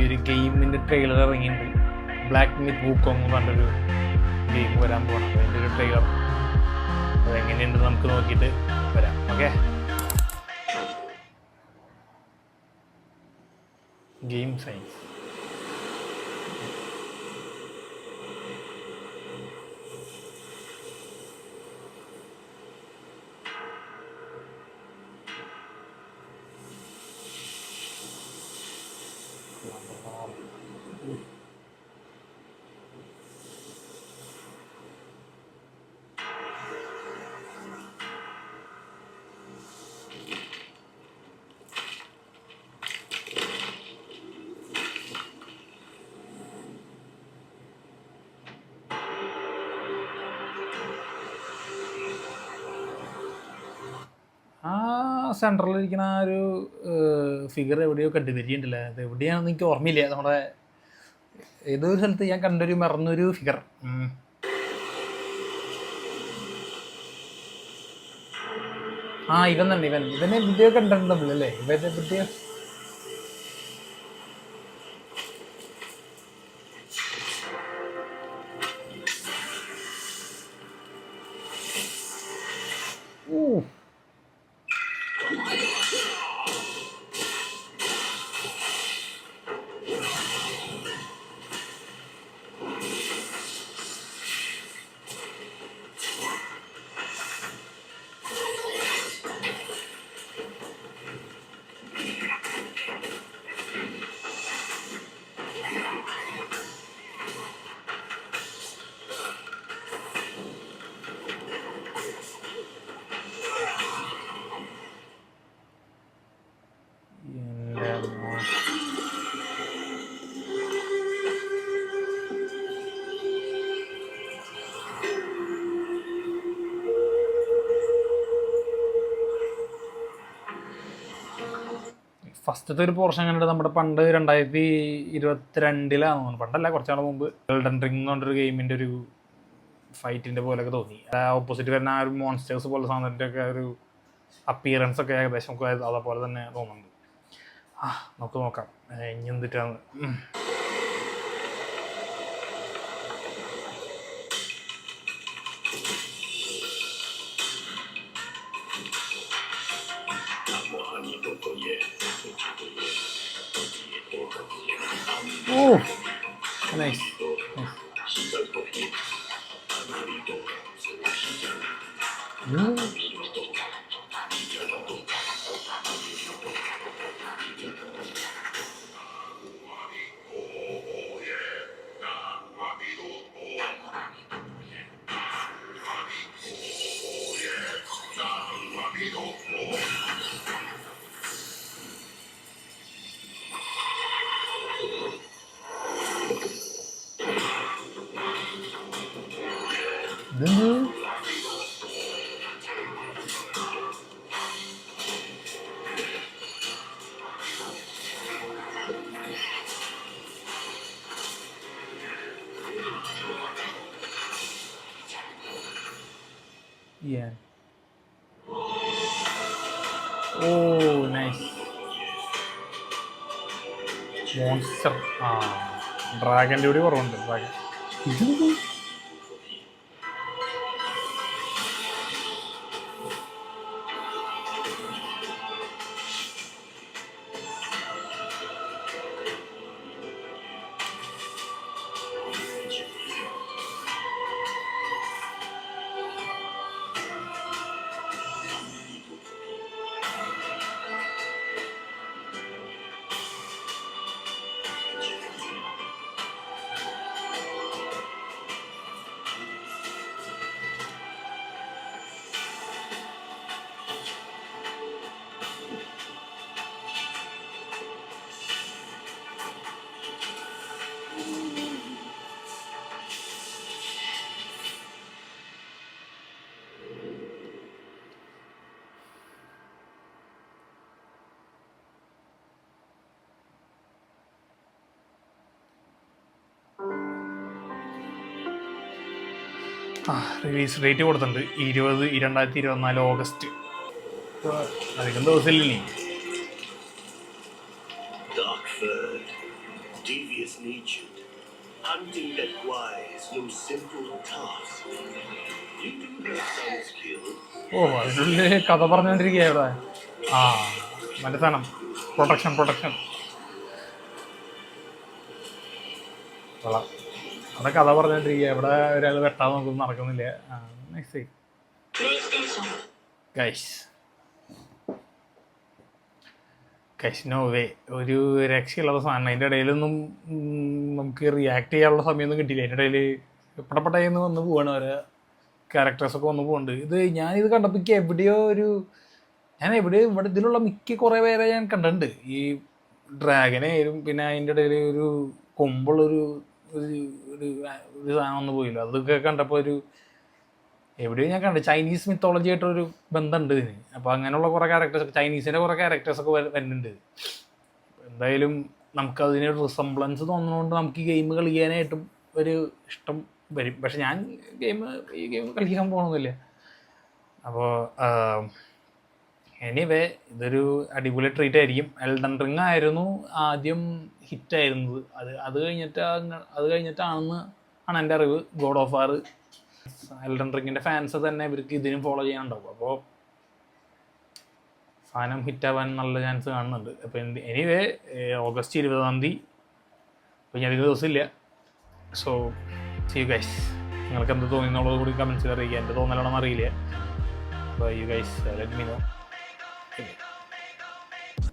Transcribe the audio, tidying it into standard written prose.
പുതിയൊരു ഗെയിമിൻ്റെ ട്രെയിലർ ഇറങ്ങിയിട്ടുണ്ട്. ബ്ലാക്ക് മിത്ത് വൂക്കോങ് എന്ന് പറഞ്ഞൊരു ഗെയിം വരാൻ പോകണം. അതിൻ്റെ ഒരു ട്രെയിലർ അതെങ്ങനെയുണ്ടെന്ന് നമുക്ക് നോക്കിയിട്ട് വരാം. Okay, game science. സെൻട്രലിരിക്കുന്ന ആ ഒരു ഫിഗർ എവിടെയോ കണ്ടുവരികയുണ്ടല്ലേ, അത് എവിടെയാണെന്ന് എനിക്ക് ഓർമ്മയില്ല. നമ്മുടെ ഏതോ ഒരു സ്ഥലത്ത് ഞാൻ കണ്ടൊരു മറന്നൊരു ഫിഗർ. ഇവൻ തന്നെ, ഇവനെ വീഡിയോ കണ്ടിട്ടുണ്ട് നമ്മളല്ലേ, ഇവന്റെ വീഡിയോ. ഫസ്റ്റത്തെ ഒരു പോർഷൻ കണ്ടിട്ട് നമ്മുടെ പണ്ട് 2022 തോന്നുന്നു, പണ്ടല്ല കുറച്ചാൾ മുമ്പ് ഗോൾഡൻ റിംഗ് എന്ന് പറഞ്ഞൊരു ഗെയിമിൻ്റെ ഒരു ഫൈറ്റിൻ്റെ പോലെയൊക്കെ തോന്നി. ഓപ്പോസിറ്റ് വരുന്ന ആ ഒരു മോൺസ്റ്റേഴ്സ് പോലെ സാധനത്തിൻ്റെ ഒക്കെ ഒരു അപ്പിയറൻസ് ഒക്കെ ഏകദേശം നമുക്ക് അതേപോലെ തന്നെ തോന്നുന്നുണ്ട്. നമുക്ക് നോക്കാം ഇനി എന്തിട്ടാണ്. Nice. Yeah. Oh, nice. Monster. ഡ്രാഗൻ്റെ കൂടി കുറവുണ്ട്. ഡ്രാഗൻ റിലീസ് ഡേറ്റ് കൊടുത്തിട്ടുണ്ട് 2024 ഓഗസ്റ്റ്. അധികം ദിവസമില്ലേ. devious-natured. Hunting that guy is no simple task. You do have some skill. ഓ അതിനുള്ളിൽ കഥ പറഞ്ഞുകൊണ്ടിരിക്കുക ഇവിടെ. ആ മറ്റേ സാധനം പ്രൊട്ടക്ഷൻ കൊള്ളാം. അവിടെ കഥ പറഞ്ഞുകൊണ്ടിരിക്കുക, ഇവിടെ ഒരാൾ വെട്ടാൻ നോക്കൊന്നും നടക്കുന്നില്ല. നോ വേ, ഒരു രക്ഷയുള്ളത് സാധനം. അതിൻ്റെ ഇടയിലൊന്നും നമുക്ക് റിയാക്ട് ചെയ്യാനുള്ള സമയമൊന്നും കിട്ടിയില്ല. അതിൻ്റെ ഇടയിൽ പെട്ടപ്പെട്ടെന്ന് വന്ന് പോവാണ് ഓരോ ക്യാരക്ടേഴ്സൊക്കെ വന്ന് പോകുന്നുണ്ട്. ഞാനിത് കണ്ടപ്പോൾ ഞാൻ എവിടെയോ ഇവിടെ ഇതിലുള്ള കുറേ പേരെ ഞാൻ കണ്ടിട്ടുണ്ട്. ഈ ഡ്രാഗനായാലും പിന്നെ അതിൻ്റെ ഇടയിൽ ഒരു കൊമ്പുള്ളൊരു ഒരു സാധനം ഒന്നും പോയില്ല. അതൊക്കെ കണ്ടപ്പോൾ എവിടെയോ ഞാൻ കണ്ടു. ചൈനീസ് മിത്തോളജി ആയിട്ടൊരു ബന്ധമുണ്ട് ഇതിന്. അപ്പോൾ അങ്ങനെയുള്ള കുറേ ക്യാരക്ടേഴ്സ്, ചൈനീസിൻ്റെ കുറേ ക്യാരക്ടേഴ്സൊക്കെ വരുന്നുണ്ട്. എന്തായാലും നമുക്കതിനൊരു റിസംബ്ലൻസ് തോന്നുന്നതുകൊണ്ട് നമുക്ക് ഈ ഗെയിം കളിക്കാനായിട്ടും ഒരു ഇഷ്ടം വരും. പക്ഷെ ഞാൻ ഈ ഗെയിം കളിക്കാൻ പോകണമെന്നില്ല. അപ്പോൾ എനിവേ ഇതൊരു അടിപൊളി ട്രീറ്റ് ആയിരിക്കും. എൽഡൻ റിങ് ആയിരുന്നു ആദ്യം ഹിറ്റായിരുന്നത്. അത് കഴിഞ്ഞിട്ടാണ് എൻ്റെ അറിവ്. ഗോഡ് ഓഫ് വാർ, എൽഡൻ റിങ്ങിൻ്റെ ഫാൻസ് തന്നെ ഇവർക്ക് ഇതിനും ഫോളോ ചെയ്യാനുണ്ടാവും. അപ്പോൾ സാധനം ഹിറ്റാവാൻ നല്ല ചാൻസ് കാണുന്നുണ്ട്. അപ്പോൾ എനിവേ ഓഗസ്റ്റ് 20 അപ്പോൾ ഞാൻ അധികം ദിവസമില്ല. So see you guys. നിങ്ങൾക്ക് എന്ത് തോന്നി എന്നുള്ളത് കൂടി കമൻറ്റ്സിൽ അറിയിക്കുക. എൻ്റെ തോന്നലാണെന്ന് അറിയില്ല. അപ്പോൾ you guys let me no.